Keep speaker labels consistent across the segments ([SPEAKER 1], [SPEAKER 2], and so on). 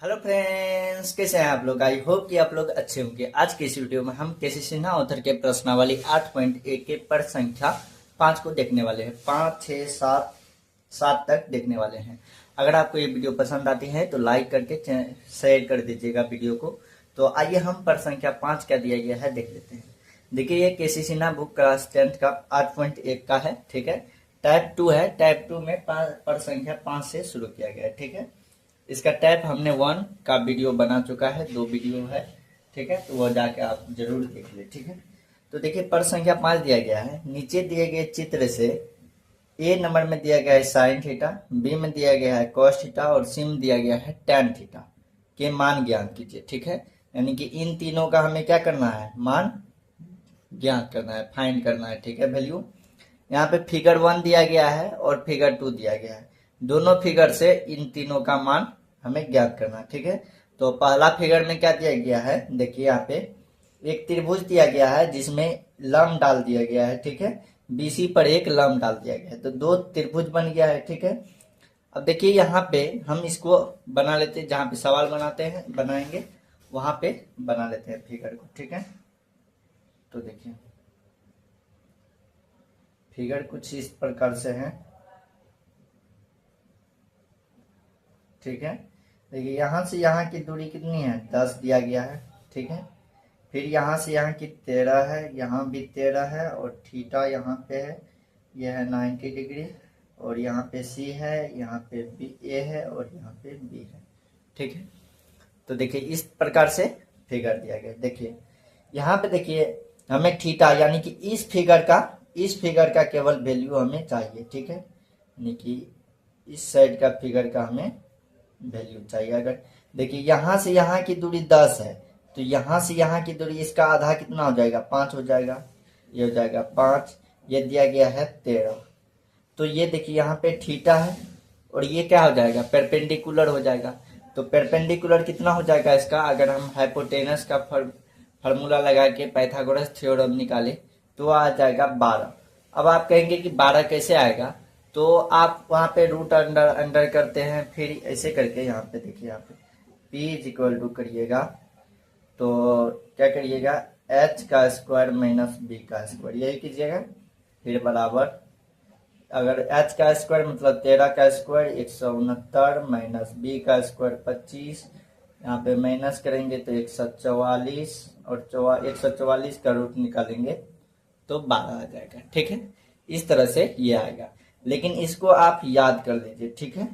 [SPEAKER 1] Hello friends, कैसे हैं आप लोग। आई होप कि आप लोग अच्छे होंगे। आज के इस वीडियो में हम केसी सिन्हा ऑथर के प्रश्नावली 8.1 के पर संख्या 5 को देखने वाले हैं। 5, 6, 7, 7 तक देखने वाले हैं। अगर आपको ये वीडियो पसंद आती है तो लाइक करके शेयर कर दीजिएगा वीडियो को। तो आइए हम पर संख्या 5 क्या दिया गया है देख लेते हैं। देखिए, ये केसी सिन्हा बुक क्लास 10 का 8.1 का है। ठीक है, टाइप 2 है। टाइप 2 में पर संख्या 5 से शुरू किया गया है। ठीक है, इसका टैप हमने 1 का वीडियो बना चुका है, 2 वीडियो है। ठीक है, तो वो जाके आप जरूर देख ले। ठीक है, तो देखिए पर संख्या 5 दिया गया है। नीचे दिए गए चित्र से ए नंबर में दिया गया है साइन थीटा, बी में दिया गया है कॉस थीटा और सी में दिया गया है टैन थीटा के मान ज्ञान कीजिए। ठीक है, यानी कि इन तीनों का हमें क्या करना है, मान ज्ञात करना है, फाइंड करना है। ठीक है, वैल्यू यहाँ पे फिगर 1 दिया गया है और फिगर 2 दिया गया है। दोनों फिगर से इन तीनों का मान हमें ज्ञात करना है। ठीक है, तो पहला फिगर में क्या दिया गया है, देखिए यहाँ पे एक त्रिभुज दिया गया है जिसमें लंब डाल दिया गया है। ठीक है, बीसी पर एक लंब डाल दिया गया है, तो 2 त्रिभुज बन गया है। ठीक है, अब देखिए यहाँ पे हम इसको बना लेते हैं, जहाँ पे सवाल बनाते हैं बनाएंगे वहां पे बना लेते हैं फिगर को। ठीक है, तो देखिए फिगर कुछ इस प्रकार से है। ठीक है, देखिए यहाँ से यहाँ की दूरी कितनी है, 10 दिया गया है। ठीक है, फिर यहाँ से यहाँ की 13 है, यहाँ भी 13 है और थीटा यहाँ पे है, यह है 90 डिग्री। और यहाँ पे सी है, यहाँ पे बी ए है और यहाँ पे बी है। ठीक है, तो देखिए इस प्रकार से फिगर दिया गया। देखिए यहाँ पे देखिए हमें थीटा यानी कि इस फिगर का केवल वैल्यू हमें चाहिए। ठीक है, यानी कि इस साइड का फिगर का हमें वैल्यू चाहिए। अगर देखिए यहाँ से यहाँ की दूरी 10 है, तो यहाँ से यहाँ की दूरी इसका आधा कितना हो जाएगा, 5 हो जाएगा। ये हो जाएगा 5, ये दिया गया है 13। तो ये देखिए यहाँ पे थीटा है और ये क्या हो जाएगा, परपेंडिकुलर हो जाएगा। तो परपेंडिकुलर कितना हो जाएगा इसका, अगर हम हाइपोटेनस का फार्मूला लगा के पाइथागोरस थ्योरम निकाले तो आ जाएगा 12। अब आप कहेंगे कि 12 कैसे आएगा, तो आप वहां पे रूट अंडर अंडर करते हैं, फिर ऐसे करके यहाँ पे देखिए, यहाँ पे p इज इक्वल टू करिएगा तो क्या करिएगा, h का स्क्वायर माइनस b का स्क्वायर, यही कीजिएगा। फिर बराबर, अगर h का स्क्वायर मतलब 13 का स्क्वायर 169 माइनस b का स्क्वायर 25, यहाँ पे माइनस करेंगे तो 144 और 144 का रूट निकालेंगे तो 12 आ जाएगा। ठीक है, इस तरह से ये आएगा, लेकिन इसको आप याद कर लीजिए। ठीक है,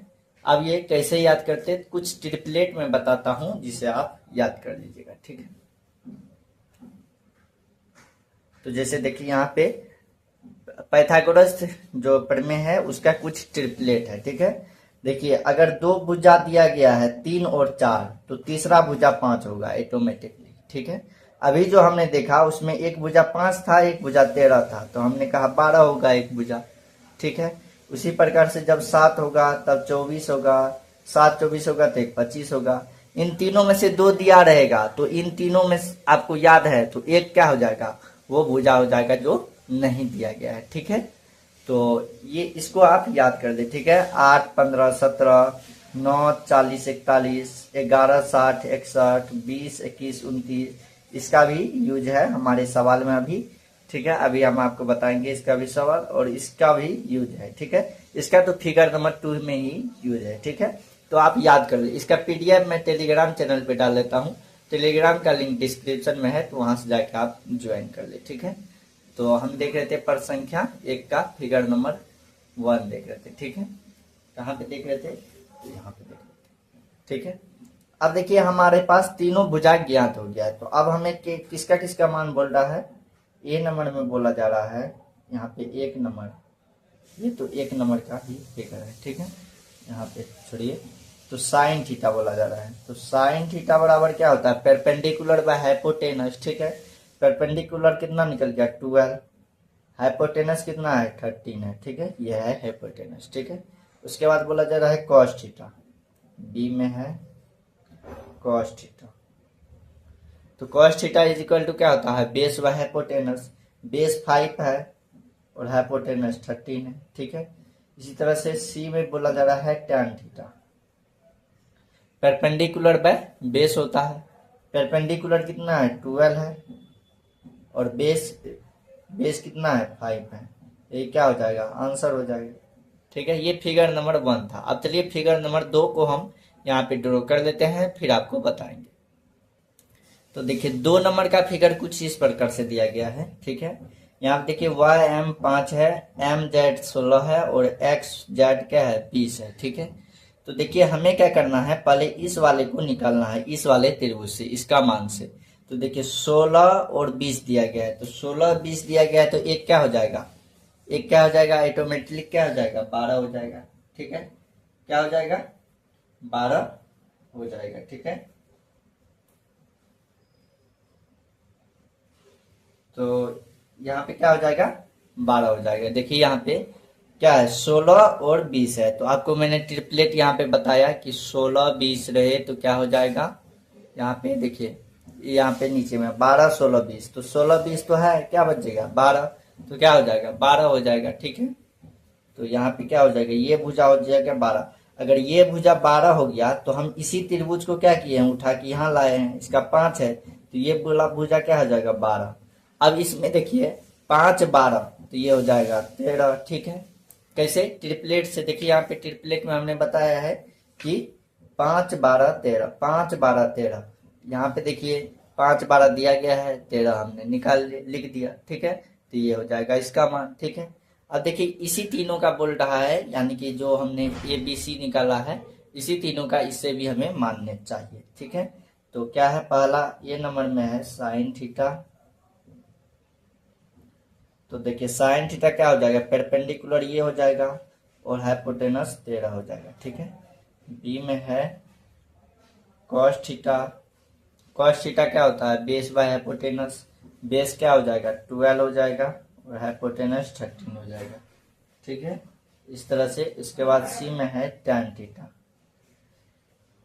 [SPEAKER 1] अब ये कैसे याद करते, कुछ ट्रिपलेट में बताता हूं जिसे आप याद कर लीजिएगा। ठीक है, तो जैसे देखिए यहाँ पे पाइथागोरस जो प्रमेय है उसका कुछ ट्रिपलेट है। ठीक है, देखिए अगर 2 भुजा दिया गया है 3 और 4, तो तीसरा भुजा 5 होगा ऑटोमेटिकली। ठीक है, अभी जो हमने देखा उसमें एक भुजा 5 था, एक भुजा 13 था, तो हमने कहा 12 होगा एक भुजा। ठीक है, उसी प्रकार से जब 7 होगा तब 24 होगा, 7 24 होगा तो एक 25 होगा। इन तीनों में से 2 दिया रहेगा, तो इन तीनों में आपको याद है तो एक क्या हो जाएगा, वो भुजा हो जाएगा जो नहीं दिया गया है। ठीक है, तो ये इसको आप याद कर दे। ठीक है, 8 15 17 9 40 41 11 60 61 20 21 29 इसका भी यूज है हमारे सवाल में अभी। ठीक है, अभी हम आपको बताएंगे इसका भी सवाल और इसका भी यूज है। ठीक है, इसका तो फिगर नंबर 2 में ही यूज है। ठीक है, तो आप याद कर ले। इसका पीडीएफ मैं टेलीग्राम चैनल पे डाल देता हूँ, टेलीग्राम का लिंक डिस्क्रिप्शन में है, तो वहां से जाके आप ज्वाइन कर ले। ठीक है, तो हम देख रहे थे पर संख्या 1 का फिगर नंबर 1 देख रहे थे। ठीक है, कहाँ पे देख रहे थे, तो यहाँ पे देख रहे थे। ठीक है, अब देखिए हमारे पास तीनों भुजा ज्ञात हो गया है, तो अब हमें किसका किसका मान बोल रहा है, ए नंबर में बोला जा रहा है। यहाँ पे 1 नंबर, ये तो 1 नंबर का ही फिगर है। ठीक है, यहाँ पे छोड़िए, तो साइन थीटा बोला जा रहा है। तो साइन थीटा बराबर क्या होता है, परपेंडिकुलर बाय हाइपोटेनस। ठीक है, परपेंडिकुलर कितना निकल गया 12, हाइपोटेनस कितना है 13 है। ठीक है, यह है हाइपोटेनस। ठीक है, उसके बाद बोला जा रहा है कॉस थीटा, बी में है कॉस थीटा। तो cos theta is equal to क्या होता है, बेस बाय हाइपोटेनस, बेस 5 है और हाइपोटेनस 13 है। ठीक है, इसी तरह से सी में बोला जा रहा है tan theta, perpendicular by base होता है। परपेंडिकुलर कितना है 12 है और बेस बेस कितना है 5 है। ये क्या हो जाएगा आंसर हो जाएगा। ठीक है, ये फिगर नंबर 1 था। अब चलिए फिगर नंबर 2 को हम यहाँ पे ड्रॉ कर लेते हैं, फिर आपको बताएंगे। तो देखिए 2 नंबर का फिगर कुछ इस प्रकार से दिया गया है। ठीक है, यहाँ पे देखिए वाई एम 5 है, एम जेड 16 है और एक्स जेड क्या है 20 है। ठीक है, तो देखिए हमें क्या करना है, पहले इस वाले को निकालना है, इस वाले त्रिभुज से, इसका मान से। तो देखिए 16 और 20 दिया गया है, तो 16 20 दिया गया है, तो एक क्या हो जाएगा, एक क्या हो जाएगा ऑटोमेटिकली क्या हो जाएगा 12 हो जाएगा। ठीक है, क्या हो जाएगा 12 हो जाएगा। ठीक है, तो यहाँ पे क्या हो जाएगा 12 हो जाएगा। देखिए यहाँ पे क्या है 16 और 20 है, तो आपको मैंने ट्रिपलेट यहाँ पे बताया कि 16 20 रहे तो क्या हो जाएगा, यहाँ पे देखिए यहाँ पे नीचे में 12 16 20, तो 16 20 तो है, क्या बचेगा 12, तो क्या हो जाएगा 12 हो जाएगा। ठीक है, तो यहाँ पे क्या हो जाएगा, ये भुजा हो जाएगा 12। अगर ये भुजा 12 हो गया तो हम इसी त्रिभुज को क्या किए हैं, उठा के यहाँ लाए हैं, इसका 5 है, तो ये बोला भुजा क्या हो जाएगा 12। अब इसमें देखिए 5 12, तो ये हो जाएगा 13। ठीक है, कैसे ट्रिपलेट से, देखिए यहाँ पे ट्रिपलेट में हमने बताया है कि 5 12 13, 5 12 13, यहाँ पे देखिए 5 12 दिया गया है, 13 हमने निकाल लिख दिया। ठीक है, तो ये हो जाएगा इसका मान। ठीक है, अब देखिए इसी तीनों का बोल रहा है, यानी कि जो हमने ए बी सी निकाला है, इसी तीनों का इससे भी हमें मानने चाहिए। ठीक है, तो क्या है पहला ये नंबर में है साइन थीटा, तो देखिए साइन थीटा क्या हो जाएगा परपेंडिकुलर ये हो जाएगा और हाइपोटेनस 13 हो जाएगा। ठीक है, बी में है कॉस थीटा, कॉस थीटा क्या होता है बेस बाय हाइपोटेनस, बेस क्या हो जाएगा 12 हो जाएगा और हाइपोटेनस 13 हो जाएगा। ठीक है, इस तरह से। इसके बाद सी में है टैन थीटा,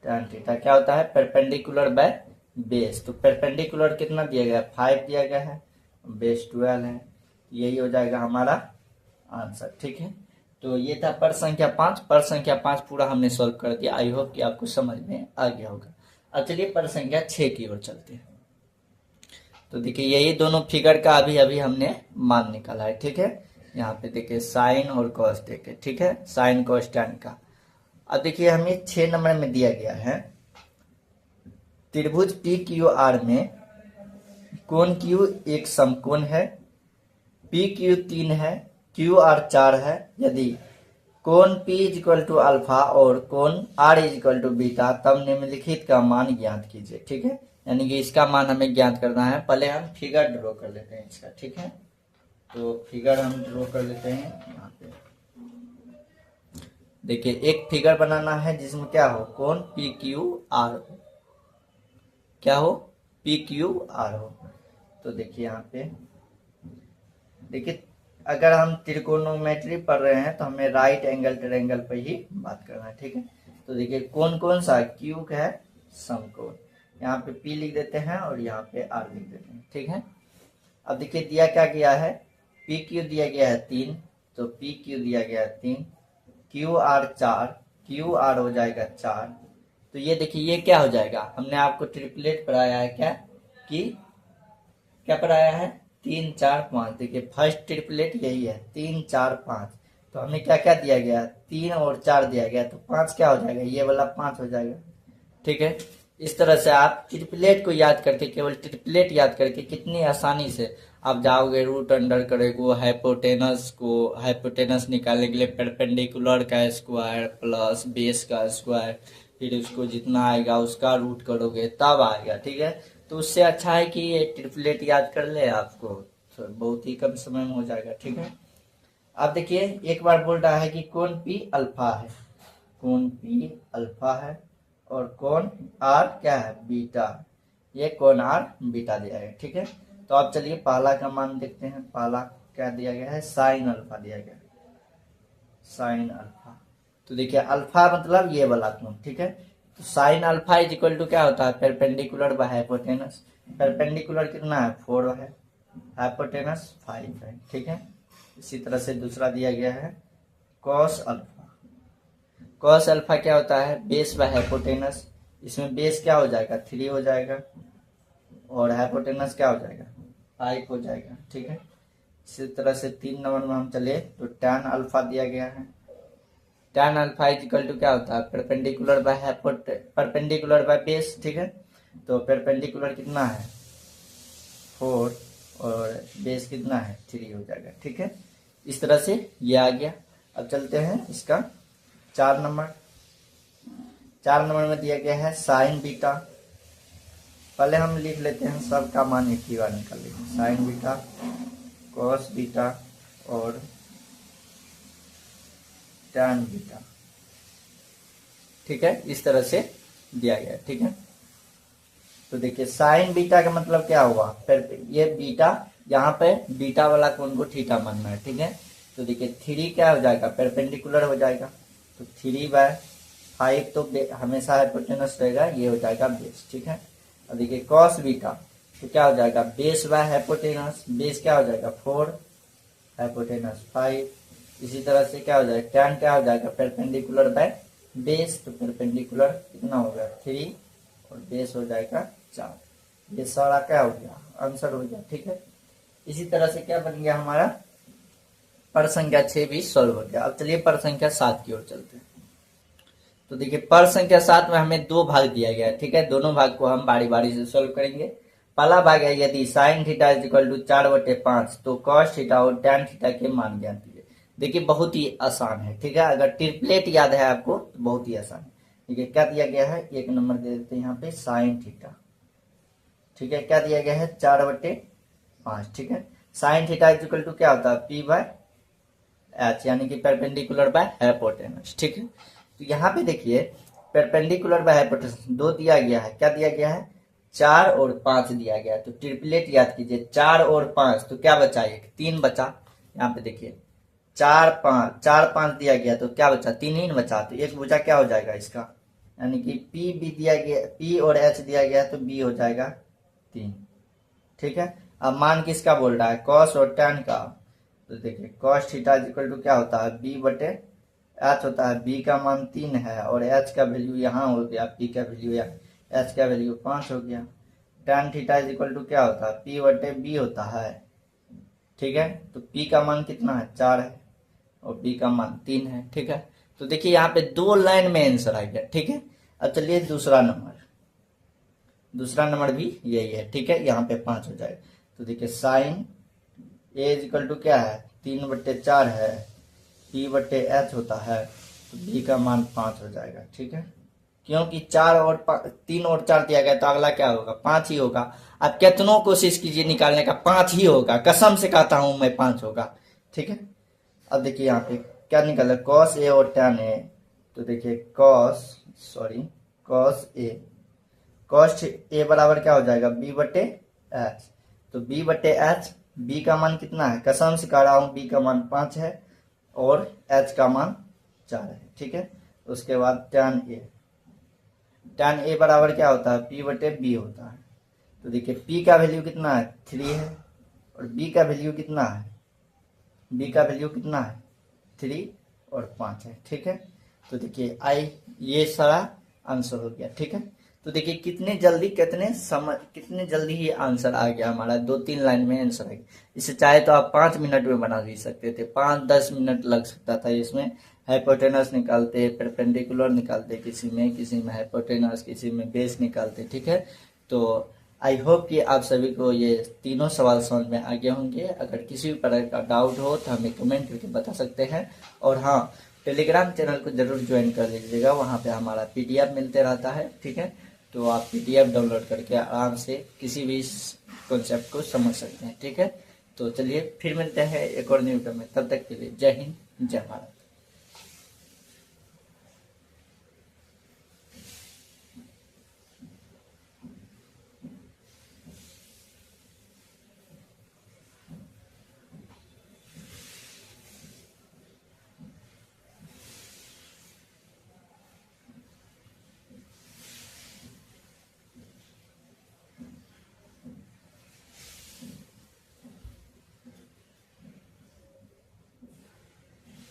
[SPEAKER 1] टैन थीटा क्या होता है परपेंडिकुलर बाय बेस, तो परपेंडिकुलर कितना दिया गया 5 दिया गया है, बेस 12 है, यही हो जाएगा हमारा आंसर। ठीक है, तो ये था पर संख्या 5। पर संख्या 5 पूरा हमने सॉल्व कर दिया। आई होप कि आपको समझ में आ गया होगा। अब चलिए पर संख्या 6 की ओर चलते हैं। तो देखिए यही दोनों फिगर का अभी अभी हमने मान निकाला है। ठीक है, यहाँ पे देखिए साइन और कॉस देखे। ठीक है, साइन कॉस टैन का। अब देखिए हमें 6 नंबर में दिया गया है त्रिभुज पी क्यू आर में कोण क्यू एक समकोण है, पी क्यू 3 है, क्यू आर 4 है। यदि कोण P इक्वल टू अल्फा और कोण R इक्वल टू बीटा, तब निम्नलिखित का मान ज्ञात कीजिए। ठीक है, यानी कि इसका मान हमें ज्ञात करना है। पहले हम फिगर ड्रॉ कर लेते हैं इसका। ठीक है, तो फिगर हम ड्रॉ कर लेते हैं यहाँ पे। देखिए एक फिगर बनाना है जिसमें क्या हो कोण पी क्यू आर हो, क्या हो पी क्यू आर हो। तो देखिए यहाँ पे देखिए अगर हम त्रिकोणोमेट्री पढ़ रहे हैं तो हमें राइट एंगल ट्रायंगल पर ही बात करना है। ठीक है, तो देखिए कौन कौन सा क्यू का है समकोण, यहाँ पे P लिख देते हैं और यहाँ पे R लिख देते हैं। ठीक है, अब देखिए दिया क्या गया है पी क्यू दिया गया है 3, तो पी क्यू दिया गया है 3, क्यू आर 4, क्यू आर हो जाएगा 4। तो ये देखिए ये क्या हो जाएगा, हमने आपको ट्रिपलेट पढ़ाया है क्या कि क्या पढ़ाया है 3 4 5। देखिए फर्स्ट ट्रिपलेट यही है 3 4 5, तो हमें क्या क्या दिया गया 3 और 4 दिया गया, तो 5 क्या हो जाएगा ये वाला 5 हो जाएगा। ठीक है, इस तरह से आप ट्रिपलेट को याद करके, केवल ट्रिपलेट याद करके कितनी आसानी से आप जाओगे रूट अंडर करेगो हाइपोटेनस को, हाइपोटेनस निकालने के लिए परपेंडिकुलर का स्क्वायर प्लस बेस का स्क्वायर, फिर उसको जितना आएगा उसका रूट करोगे तब आएगा। ठीक है, तो उससे अच्छा है कि ये ट्रिपलेट याद कर ले आपको, तो बहुत ही कम समय में हो जाएगा। ठीक है, अब देखिए एक बार बोल रहा है कि कोण P अल्फा है, कोण P अल्फा है और कोण R क्या है बीटा, ये कोण R बीटा दिया है। ठीक है, तो अब चलिए पहला का मान देखते हैं। पहला क्या दिया गया है साइन अल्फा दिया गया है, साइन अल्फा। तो देखिए अल्फा मतलब ये वाला कोण। ठीक है, तो sine alpha is equal to क्या होता है परपेंडिकुलर बाय हाइपोटेनस, परपेंडिकुलर कितना है 4 है, हाइपोटेनस 5 है। ठीक है, इसी तरह से दूसरा दिया गया है कॉस अल्फा, कॉस अल्फा क्या होता है बेस बाय हाइपोटेनस, इसमें बेस क्या हो जाएगा 3 हो जाएगा और हाइपोटेनस क्या हो जाएगा 5 हो जाएगा। ठीक है, इसी तरह से 3 नंबर में हम चले तो tan अल्फा दिया गया है। tan अल्फा इक्वल टू क्या होता है परपेंडिकुलर बाय बेस। ठीक है, तो परपेंडिकुलर कितना है 4 और बेस कितना है 3 हो जाएगा। ठीक है, इस तरह से ये आ गया। अब चलते हैं इसका 4 नंबर। 4 नंबर में दिया गया है साइन बीटा। पहले हम लिख लेते हैं सबका मान एक ही बार निकाल लेंगे, साइन बीटा कॉस बीटा और टैन बीटा। ठीक है, इस तरह से दिया गया। ठीक है, तो देखिए साइन बीटा का मतलब क्या हुआ, फिर ये बीटा यहाँ पे बीटा वाला कोण को थीटा मानना है। ठीक है, तो देखिए 3 क्या हो जाएगा परपेंडिकुलर हो जाएगा, तो 3/5 तो हमेशा हाइपोटेनस रहेगा, ये हो जाएगा बेस। ठीक है, अब देखिए कॉस बीटा तो क्या हो जाएगा बेस बाय हाइपोटेनस, बेस क्या हो जाएगा 4 हाइपोटेनस 5। इसी तरह से क्या हो जाएगा टैन क्या हो जाएगा परपेंडिकुलर बाय बेस, तो परपेंडिकुलर कितना होगा 3 और बेस हो जाएगा 4। ये सारा क्या हो गया आंसर हो गया। ठीक है, इसी तरह से क्या बन गया हमारा पर संख्या 6 भी सॉल्व हो गया। अब चलिए पर संख्या 7 की ओर चलते हैं। तो देखिए पर संख्या 7 में हमें 2 भाग दिया गया है। ठीक है, दोनों भाग को हम बारी बारी से सॉल्व करेंगे। पहला भाग है यदि sine theta is equal to 4/5 तो कॉस थीटा और टैन थीटा के मान ज्ञात कीजिए। देखिए बहुत ही आसान है। ठीक है, अगर ट्रिपलेट याद है आपको तो बहुत ही आसान है। देखिए क्या दिया गया है, एक नंबर दे देते हैं यहाँ पे साइन थीटा। ठीक है, क्या दिया गया है 4/5। ठीक है, sine theta is equal to क्या होता है P/H यानी कि परपेंडिकुलर बाय हाइपोटेनस। ठीक है, तो यहाँ पे देखिए परपेंडिकुलर बाय हाइपोटेनस 2 दिया गया है, क्या दिया गया है 4 और 5 दिया गया है। तो ट्रिपलेट याद कीजिए 4 और 5 तो क्या बचा 1 3 बचा। यहाँ पे देखिए 4 5 दिया गया तो क्या बचा 3 ही बचा, तो एक बचा क्या हो जाएगा इसका, यानी कि P भी दिया गया, P और H दिया गया तो B हो जाएगा 3। ठीक है, अब मान किसका बोल रहा है कॉस और टैन का, तो देखिए कॉस थीटा इक्वल टू क्या होता है B/H होता है। B का मान 3 है और H का वैल्यू यहाँ हो गया, P का वैल्यू या H का वैल्यू 5 हो गया। टैन थीटा इक्वल टू क्या होता है P/B होता है। ठीक है, तो P का मान कितना है 4 है और B का मान 3 है। ठीक है, तो देखिए यहाँ पे 2 लाइन में आंसर आ गया। ठीक है, अब चलिए दूसरा नंबर भी यही है। ठीक है, यहाँ पे 5 हो जाएगा। तो देखिए साइन A इक्वल टू क्या है 3/4 है, P/H होता है, तो B का मान 5 हो जाएगा। ठीक है, क्योंकि 3 और 4 दिया गया तो अगला क्या होगा 5 ही होगा। आप कितनों कोशिश कीजिए निकालने का 5 ही होगा, कसम से कहता हूं मैं 5 होगा। ठीक है, अब देखिए यहाँ पे क्या निकला कॉस A और टैन A, तो देखिए कॉस A बराबर क्या हो जाएगा B/H, तो B/H B का मान कितना है, कसम से कह रहा हूं B का मान 5 है और H का मान 4 है। ठीक है, उसके बाद टैन A बराबर क्या होता है P/B होता है। तो देखिए P का वैल्यू कितना है 3 है और B का वैल्यू कितना है 3 और 5 है। ठीक है, तो देखिए ये सारा आंसर हो गया। ठीक है, तो देखिए कितने जल्दी ही आंसर आ गया हमारा, 2-3 लाइन में आंसर आ गया। इसे चाहे तो आप 5 मिनट में बना भी सकते थे, 5-10 मिनट लग सकता था इसमें। हाइपोटेनस निकालते, परपेंडिकुलर निकालते, किसी में हाइपोटेनस, किसी में बेस निकालते। ठीक है, तो आई होप कि आप सभी को ये तीनों सवाल समझ में आ गए होंगे। अगर किसी भी प्रकार का डाउट हो तो हमें कमेंट करके बता सकते हैं। और हाँ, टेलीग्राम चैनल को जरूर ज्वाइन कर लीजिएगा, वहाँ पे हमारा PDF मिलते रहता है। ठीक है, तो आप PDF डाउनलोड करके आराम से किसी भी कॉन्सेप्ट को समझ सकते हैं। ठीक है, तो चलिए फिर मिलते हैं एक और न्यू वीडियो में, तब तक के लिए जय हिंद जय भारत।